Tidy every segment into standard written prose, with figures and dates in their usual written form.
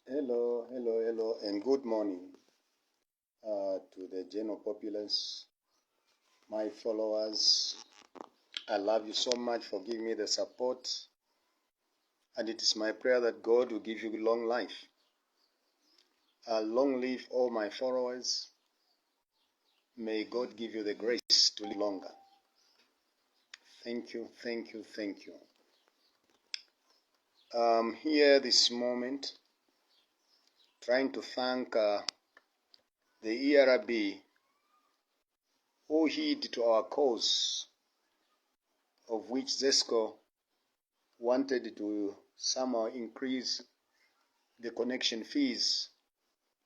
Hello, and good morning to the general populace, my followers. I love you so much for giving me the support, and it is my prayer that God will give you long life. Long live all my followers. May God give you the grace to live longer. Thank you. I'm here this moment trying to thank the ERB who heed to our cause, of which ZESCO wanted to somehow increase the connection fees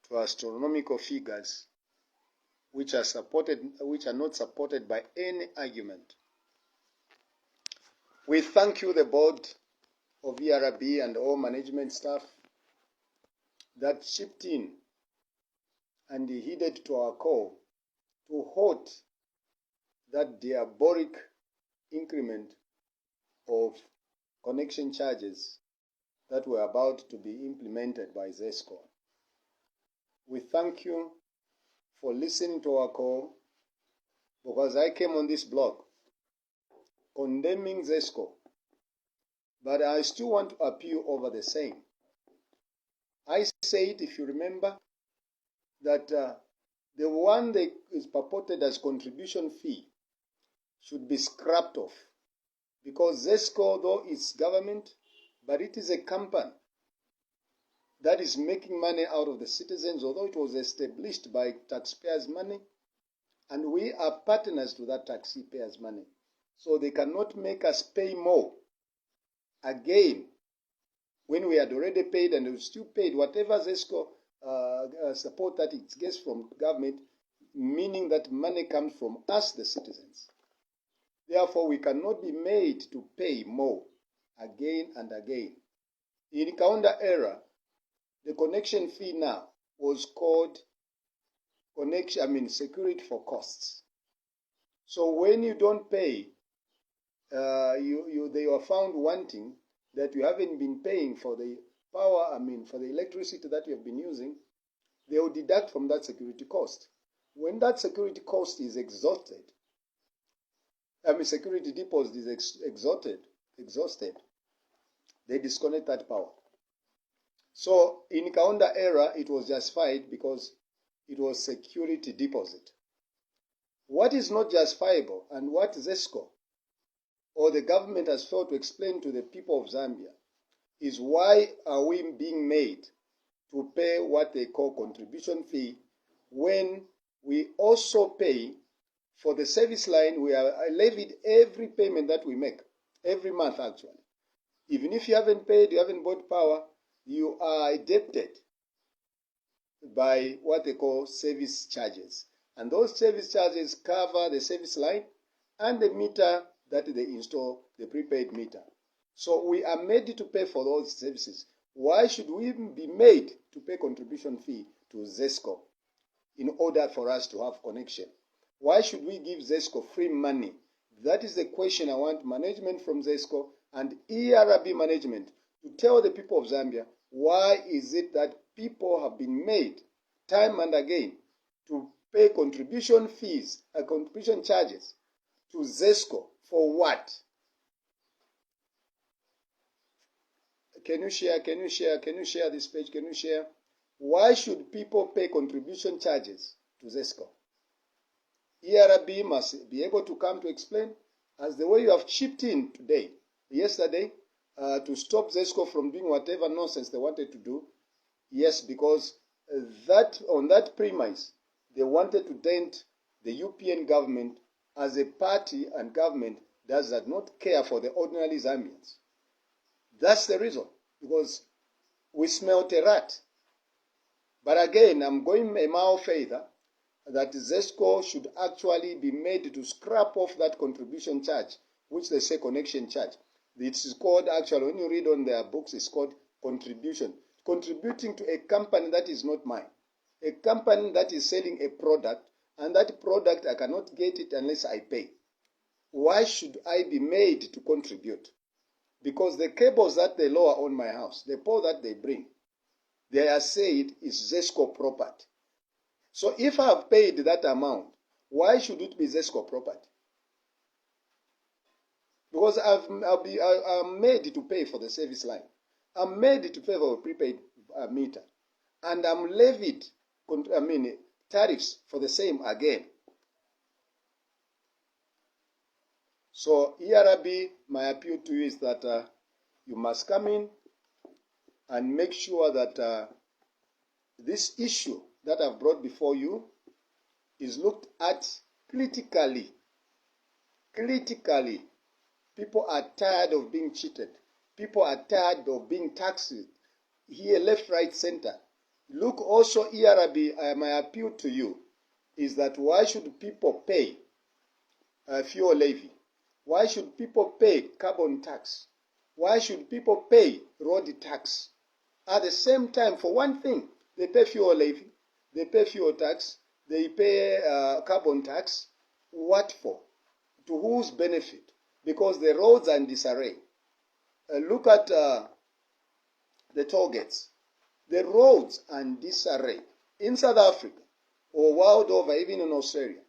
to astronomical figures which are not supported by any argument. We thank you, the board of ERB and all management staff that chipped in and heeded to our call to halt that diabolic increment of connection charges that were about to be implemented by ZESCO. We thank you for listening to our call, because I came on this blog condemning ZESCO, but I still want to appeal over the same. I said, if you remember, that the one that is purported as contribution fee should be scrapped off, because ZESCO, though it's government, but it is a company that is making money out of the citizens, although it was established by taxpayers' money, and we are partners to that taxpayers' money. So they cannot make us pay more again when we had already paid, and we still paid whatever ZESCO support that it gets from government, meaning that money comes from us, the citizens. Therefore, we cannot be made to pay more again and again. In Kaunda era, the connection fee now was called security for costs. So when you don't pay, they were found wanting that you haven't been paying for the power, for the electricity that you have been using, they will deduct from that security cost. When that security cost is exhausted, security deposit is exhausted, they disconnect that power. So in Kaunda era, it was justified because it was security deposit. What is not justifiable, and what ZESCO or the government has failed to explain to the people of Zambia, is why are we being made to pay what they call contribution fee when we also pay for the service line. We are levied every payment that we make, every month actually. Even if you haven't paid, you haven't bought power, you are indebted by what they call service charges. And those service charges cover the service line and the meter that they install, the prepaid meter. So we are made to pay for those services. Why should we be made to pay contribution fee to ZESCO in order for us to have connection? Why should we give ZESCO free money? That is the question I want management from ZESCO and ERB management to tell the people of Zambia. Why is it that people have been made time and again to pay contribution fees, contribution charges to ZESCO for what? Can you share this page? Can you share? Why should people pay contribution charges to ZESCO? ERB must be able to come to explain, as the way you have chipped in yesterday, to stop ZESCO from doing whatever nonsense they wanted to do. Yes, because on that premise, they wanted to dent the UPN government as a party and government that does not care for the ordinary Zambians. That's the reason, because we smelt a rat. But again, I'm going a mile further, that ZESCO should actually be made to scrap off that contribution charge, which they say connection charge. It is called, actually, when you read on their books, it's called contribution. Contributing to a company that is not mine. A company that is selling a product, and that product I cannot get it unless I pay. Why should I be made to contribute? Because the cables that they lower on my house, the pole that they bring, they are said is ZESCO property. So if I have paid that amount, why should it be ZESCO property? Because I'm made to pay for the service line. I'm made to pay for a prepaid meter. And I'm levied tariffs for the same again. So ERB, my appeal to you is that you must come in and make sure that this issue that I've brought before you is looked at critically. Critically. People are tired of being cheated. People are tired of being taxed. Here, left, right, center. Look also, ERB, my appeal to you is that why should people pay fuel levy? Why should people pay carbon tax? Why should people pay road tax? At the same time, for one thing, they pay fuel levy, they pay fuel tax, they pay carbon tax. What for? To whose benefit? Because the roads are in disarray. Look at the toll gates. The roads are in disarray. In South Africa, or world over, even in Australia,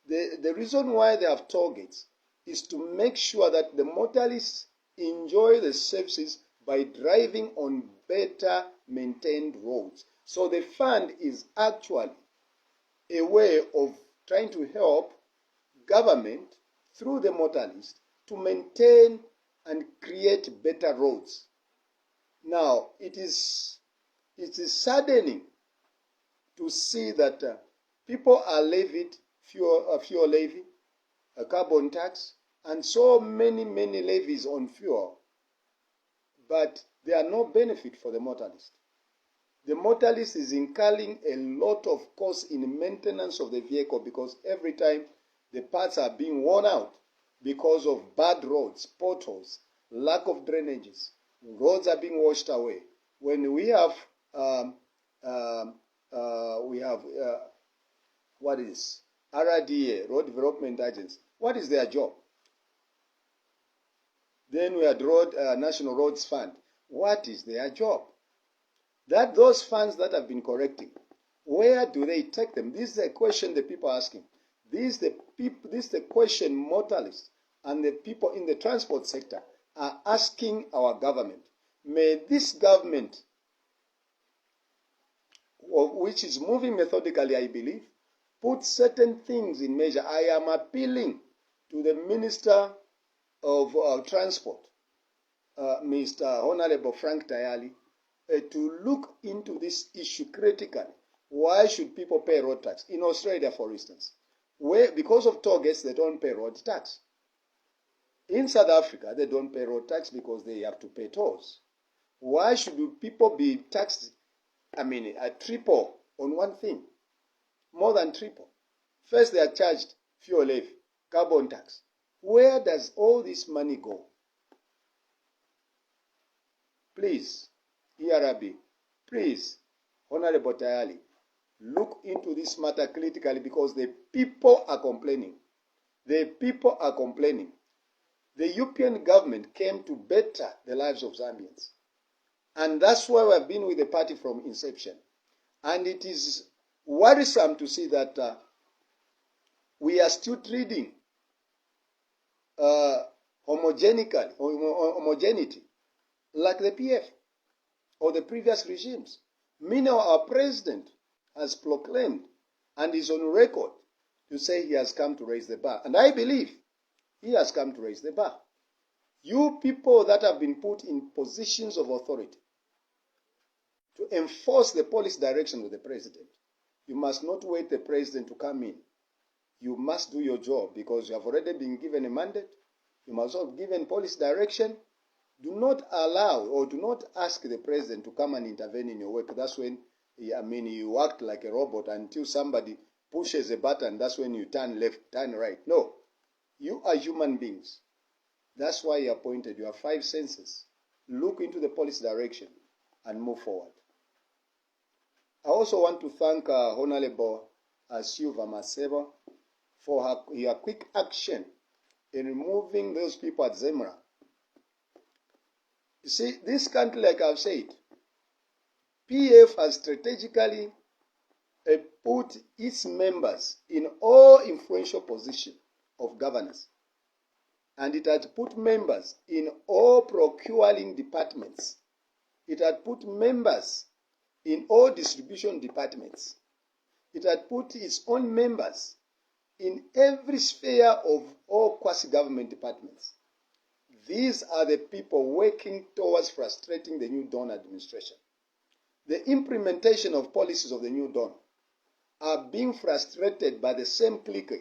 the reason why they have toll gates is to make sure that the motorists enjoy the services by driving on better maintained roads. So the fund is actually a way of trying to help government through the motorist to maintain and create better roads. Now, it is saddening to see that people are levied fuel levy, a carbon tax, and so many levies on fuel, but there are no benefit for the motorist. The motorist is incurring a lot of costs in maintenance of the vehicle because every time the parts are being worn out because of bad roads, potholes, lack of drainages. Roads are being washed away. When we have what is RDA, Road Development Agency? What is their job? Then we had National Roads Fund. What is their job? That those funds that have been correcting, where do they take them? This is a question the people are asking. This is the question motorists and the people in the transport sector are asking our government. May this government, which is moving methodically, I believe, put certain things in measure. I am appealing to the Minister of Transport, Mr. Honorable Frank Tayali, to look into this issue critically. Why should people pay road tax? In Australia, for instance, where because of toll gates, they don't pay road tax. In South Africa, they don't pay road tax because they have to pay tolls. Why should people be taxed, a triple on one thing? More than triple. First, they are charged fuel levy, carbon tax. Where does all this money go? Please, ERB, please, Honorable Tayali, look into this matter critically because the people are complaining. The people are complaining. The European government came to better the lives of Zambians. And that's why we have been with the party from inception. And it is worrisome to see that we are still treating homogeneity like the PF or the previous regimes. Meanwhile, our president has proclaimed and is on record to say he has come to raise the bar. And I believe he has come to raise the bar. You people that have been put in positions of authority to enforce the policy direction of the president, you must not wait the president to come in. You must do your job because you have already been given a mandate. You must have given policy direction. Do not allow or do not ask the president to come and intervene in your work. That's when, you act like a robot until somebody pushes a button. That's when you turn left, turn right. No. You are human beings. That's why you are appointed. You have 5 senses. Look into the policy direction and move forward. I also want to thank Honorable Silva Masebo for her quick action in removing those people at Zemra. You see, this country, like I've said, PF has strategically put its members in all influential positions of governance. And it had put members in all procuring departments. It had put members in all distribution departments. It had put its own members in every sphere of all quasi-government departments. These are the people working towards frustrating the New Dawn administration. The implementation of policies of the New Dawn are being frustrated by the same clique,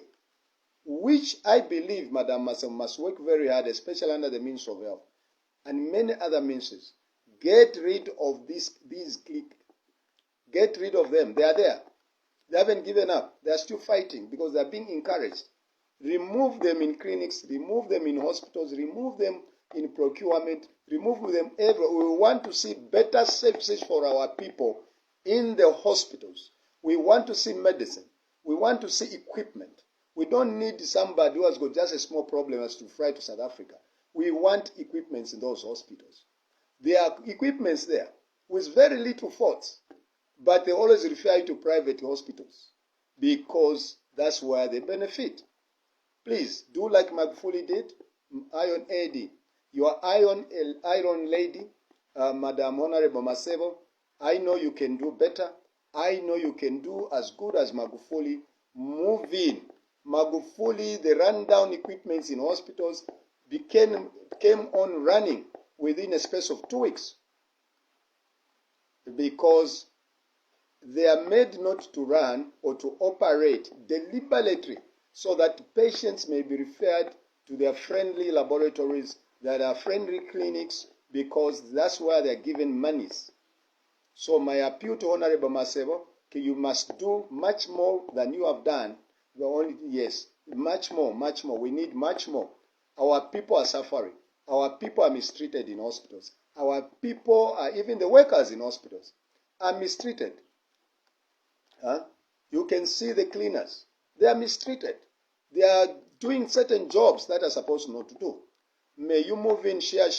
which I believe Madam Masebo must work very hard, especially under the Ministry of Health and many other ministries. Get rid of these cliques. Get rid of them. They are there. They haven't given up. They are still fighting because they are being encouraged. Remove them in clinics, remove them in hospitals, remove them in procurement, remove them everywhere. We want to see better services for our people in the hospitals. We want to see medicine. We want to see equipment. We don't need somebody who has got just a small problem as to fly to South Africa. We want equipments in those hospitals. There are equipments there with very little faults, but they always refer to private hospitals because that's where they benefit. Please do like Magufuli did, Iron AD. Your Iron Lady, Madam Honorable Masebo, I know you can do better. I know you can do as good as Magufuli. Move in. Magufuli, the rundown equipments in hospitals came on running within a space of 2 weeks because they are made not to run or to operate deliberately so that patients may be referred to their friendly laboratories that are friendly clinics because that's where they're given monies. So my appeal to Honorable Masebo, you must do much more than you have done. Yes, much more. We need much more. Our people are suffering. Our people are mistreated in hospitals. Our people are, even the workers in hospitals, are mistreated. You can see the cleaners. They are mistreated. They are doing certain jobs that are supposed not to do. May you move in, share.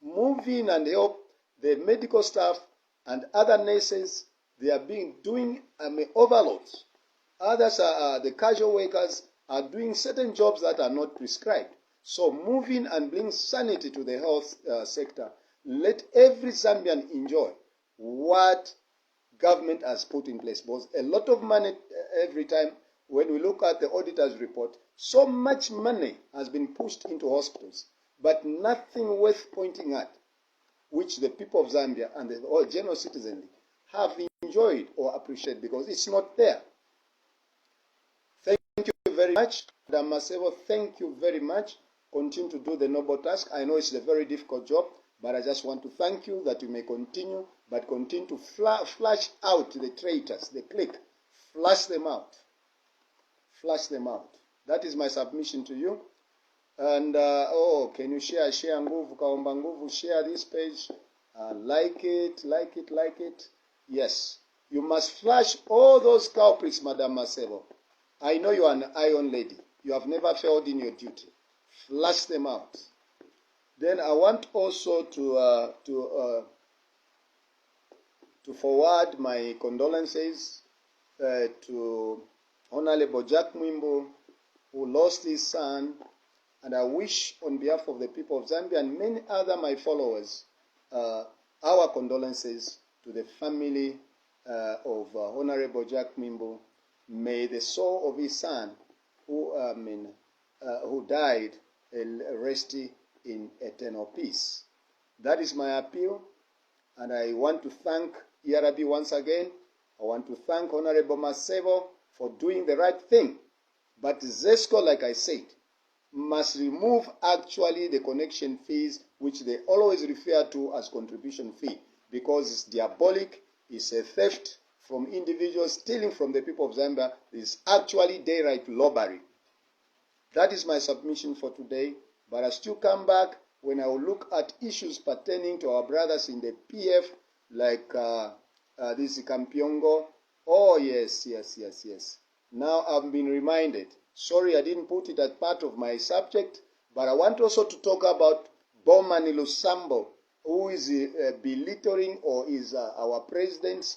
Move in and help the medical staff and other nurses. They are doing overloads. Others are the casual workers are doing certain jobs that are not prescribed. So move in and bring sanity to the health sector. Let every Zambian enjoy what government has put in place. Because a lot of money every time when we look at the auditor's report, so much money has been pushed into hospitals, but nothing worth pointing at, which the people of Zambia and the general citizenry have enjoyed or appreciated because it's not there. Thank you very much, Madam Masebo. Thank you very much. Continue to do the noble task. I know it's a very difficult job, but I just want to thank you that you may continue, but continue to flush out the traitors, the clique. Flush them out. Flush them out. That is my submission to you. And, can you share nguvu, kaomba nguvu, share this page, like it. Yes, you must flush all those culprits, Madam Masebo. I know you are an Iron Lady. You have never failed in your duty. Flush them out. Then I want also to forward my condolences to Honorable Jack Mwimbu, who lost his son. And I wish on behalf of the people of Zambia and many other my followers, our condolences to the family of Honorable Jack Mwimbu. May the soul of his son, who died, rest in eternal peace. That is my appeal. And I want to thank ERB once again. I want to thank Honorable Masebo for doing the right thing. But ZESCO, like I said, must remove actually the connection fees, which they always refer to as contribution fee, because it's diabolic, it's a theft from individuals, stealing from the people of Zambia. It's actually daylight robbery. That is my submission for today, but I still come back when I will look at issues pertaining to our brothers in the PF, like this Kampiongo. Oh, yes. Now I've been reminded. Sorry, I didn't put it as part of my subject, but I want also to talk about Bomani Lusambo who is belittling or is our president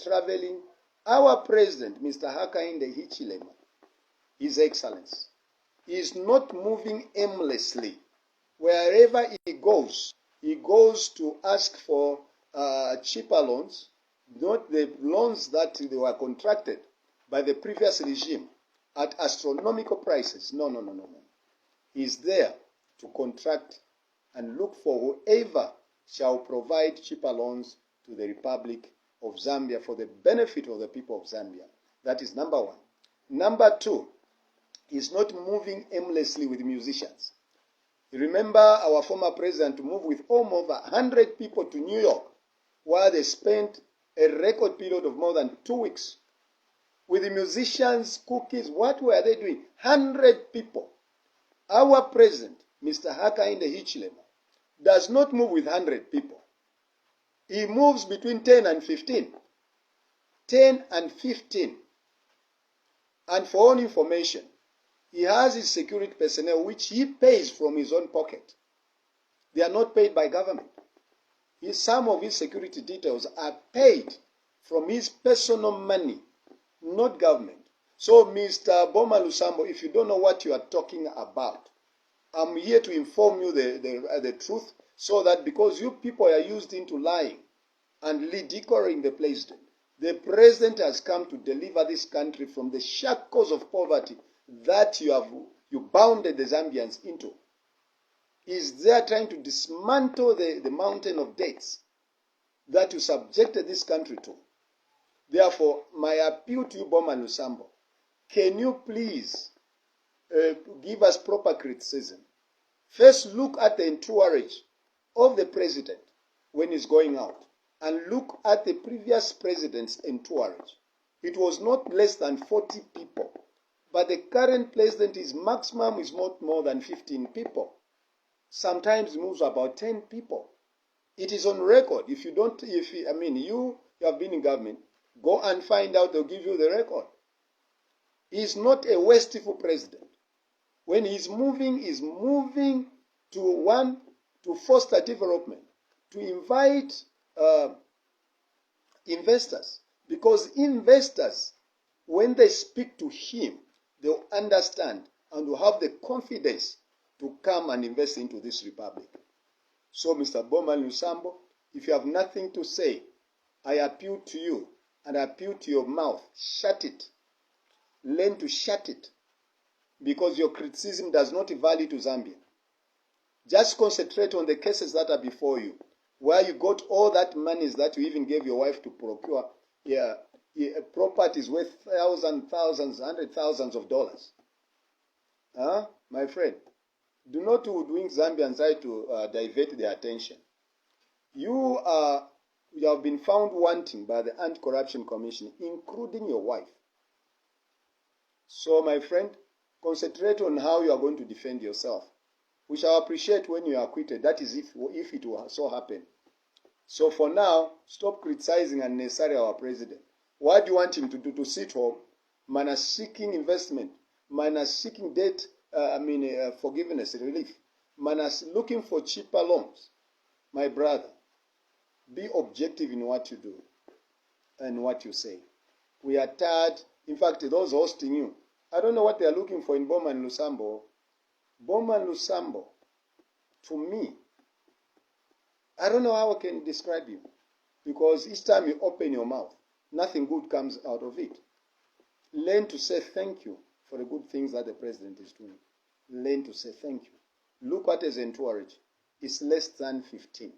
traveling. Our president, Mr. Hakainde Hichilema, His Excellency, is not moving aimlessly. Wherever he goes to ask for cheaper loans, not the loans that they were contracted by the previous regime at astronomical prices. No. He's there to contract and look for whoever shall provide cheaper loans to the Republic of Zambia for the benefit of the people of Zambia. That is number one. Number two, he's not moving aimlessly with musicians. Remember our former president moved with almost 100 people to New York, where they spent a record period of more than 2 weeks. With the musicians, cookies, what were they doing? 100 people. Our president, Mr. Hakainde Hichilema, does not move with 100 people. He moves between 10 and 15. 10 and 15. And for all information, he has his security personnel which he pays from his own pocket. They are not paid by government. Some of his security details are paid from his personal money, not government. So, Mr. Boma Lusambo, if you don't know what you are talking about, I'm here to inform you the truth, so that because you people are used into lying and ridiculing the president has come to deliver this country from the shackles of poverty that you bounded the Zambians into. He's there trying to dismantle the mountain of debts that you subjected this country to. Therefore, my appeal to you, Boma Lusambo, can you please give us proper criticism? First, look at the entourage of the president when he's going out, and look at the previous president's entourage. It was not less than 40 people, but the current president, his maximum is not more than 15 people. Sometimes moves about 10 people. It is on record. You have been in government, go and find out, they'll give you the record. He's not a wasteful president. When he's moving to foster development, to invite investors. Because investors, when they speak to him, they'll understand and will have the confidence to come and invest into this republic. So, Mr. Boma Lusambo, if you have nothing to say, I appeal to you and I appeal to your mouth. Shut it. Learn to shut it. Because your criticism does not value to Zambia. Just concentrate on the cases that are before you, where you got all that monies that you even gave your wife to procure properties worth thousands, hundred thousands of dollars. My friend, do not doing Zambians try to divert their attention. You have been found wanting by the Anti-Corruption Commission, including your wife. So, my friend, concentrate on how you are going to defend yourself. We shall appreciate when you are acquitted. That is if it will so happen. So for now, stop criticizing unnecessarily our president. What do you want him to do? To sit home, minus seeking investment, minus seeking debt, forgiveness, relief, minus looking for cheaper loans. My brother, be objective in what you do and what you say. We are tired. In fact, those hosting you, I don't know what they are looking for in Boma and Lusambo. Boma and Lusambo, to me, I don't know how I can describe you. Because each time you open your mouth, nothing good comes out of it. Learn to say thank you for the good things that the president is doing. Learn to say thank you. Look at his entourage. It's less than 15.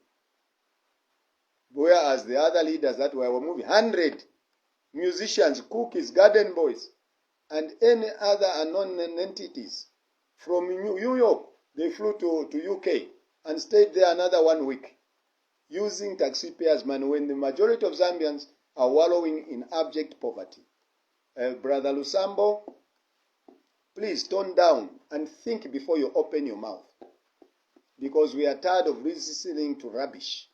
Whereas the other leaders that were moving, 100 musicians, cookies, garden boys, and any other unknown entities. From New York, they flew to UK and stayed there another 1 week, using taxpayers' money when the majority of Zambians are wallowing in abject poverty. Brother Lusambo, please tone down and think before you open your mouth, because we are tired of listening to rubbish.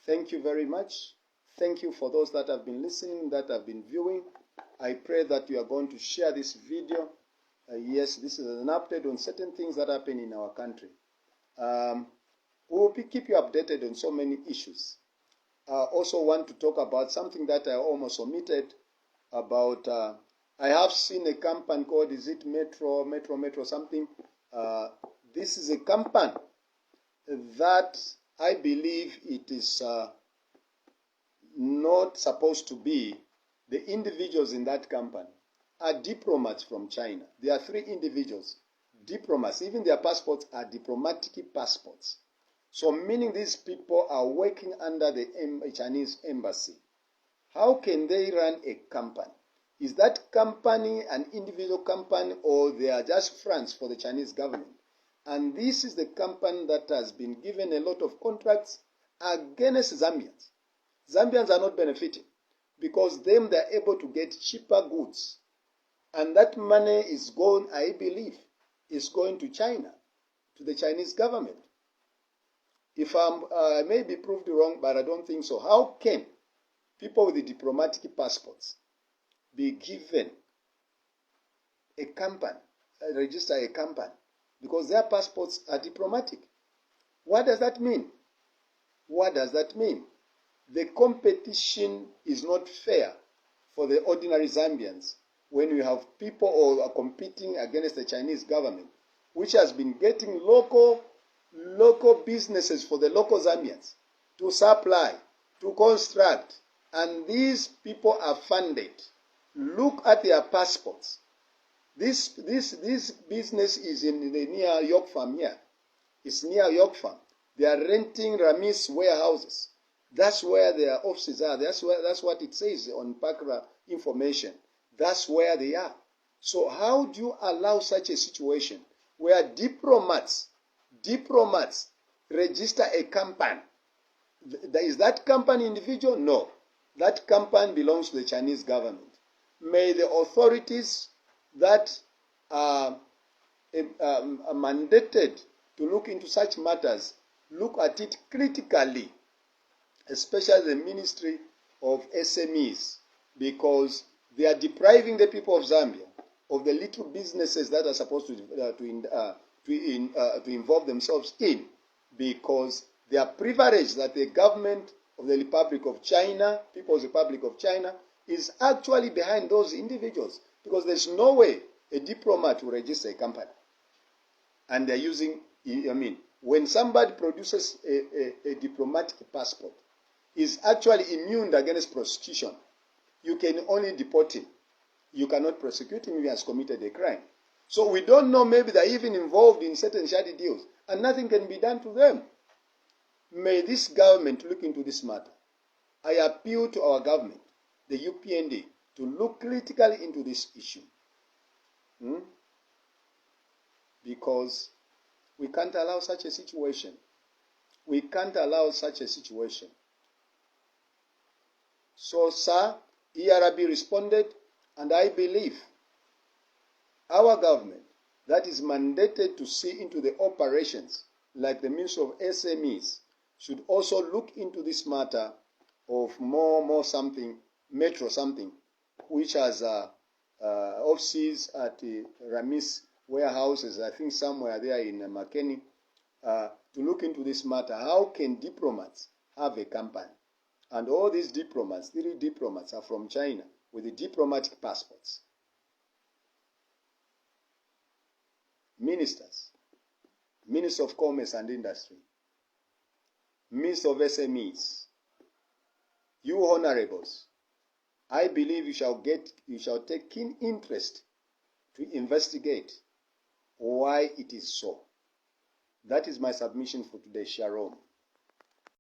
Thank you very much. Thank you for those that have been listening, that have been viewing. I pray that you are going to share this video. Yes, this is an update on certain things that happen in our country. We'll keep you updated on so many issues. I also want to talk about something that I almost omitted about, I have seen a company called, is it Metro something? This is a company that I believe it is not supposed to be. The individuals in that company are diplomats from China. There are 3 individuals, diplomats. Even their passports are diplomatic passports. So meaning these people are working under the Chinese embassy. How can they run a company? Is that company an individual company, or they are just fronts for the Chinese government? And this is the company that has been given a lot of contracts against Zambians. Zambians are not benefiting because they are able to get cheaper goods. And that money is going, I believe, is going to China, to the Chinese government. If I may be proved wrong, but I don't think so. How can people with the diplomatic passports be given a company, register a company, because their passports are diplomatic? What does that mean? What does that mean? The competition is not fair for the ordinary Zambians when you have people who are competing against the Chinese government, which has been getting local businesses for the local Zambians to supply, to construct, and these people are funded. Look at their passports. This business is in the near York Farm here. It's near York Farm. They are renting Ramis warehouses. That's where their offices are. That's what it says on Pakra information. That's where they are. So how do you allow such a situation where diplomats register a company? Is that company individual? No. That company belongs to the Chinese government. May the authorities that are mandated to look into such matters look at it critically, especially the Ministry of SMEs, because they are depriving the people of Zambia of the little businesses that are supposed to involve themselves in, because they are privileged that the government of the Republic of China, People's Republic of China, is actually behind those individuals, because there's no way a diplomat will register a company. And they're using, when somebody produces a diplomatic passport, is actually immune against prosecution. You can only deport him. You cannot prosecute him if he has committed a crime. So we don't know, maybe they're even involved in certain shady deals, and nothing can be done to them. May this government look into this matter. I appeal to our government, the UPND, to look critically into this issue. Because we can't allow such a situation. We can't allow such a situation. So, sir, ERB responded, and I believe our government that is mandated to see into the operations, like the Ministry of SMEs, should also look into this matter of more something, Metro something, which has offices at Ramis warehouses, I think somewhere there in Makeni, to look into this matter. How can diplomats have a company? And all these diplomats, 3 diplomats, are from China with the diplomatic passports. Ministers, Minister of Commerce and Industry, Minister of SMEs, you honorables, I believe you shall take keen interest to investigate why it is so. That is my submission for today. Shalom.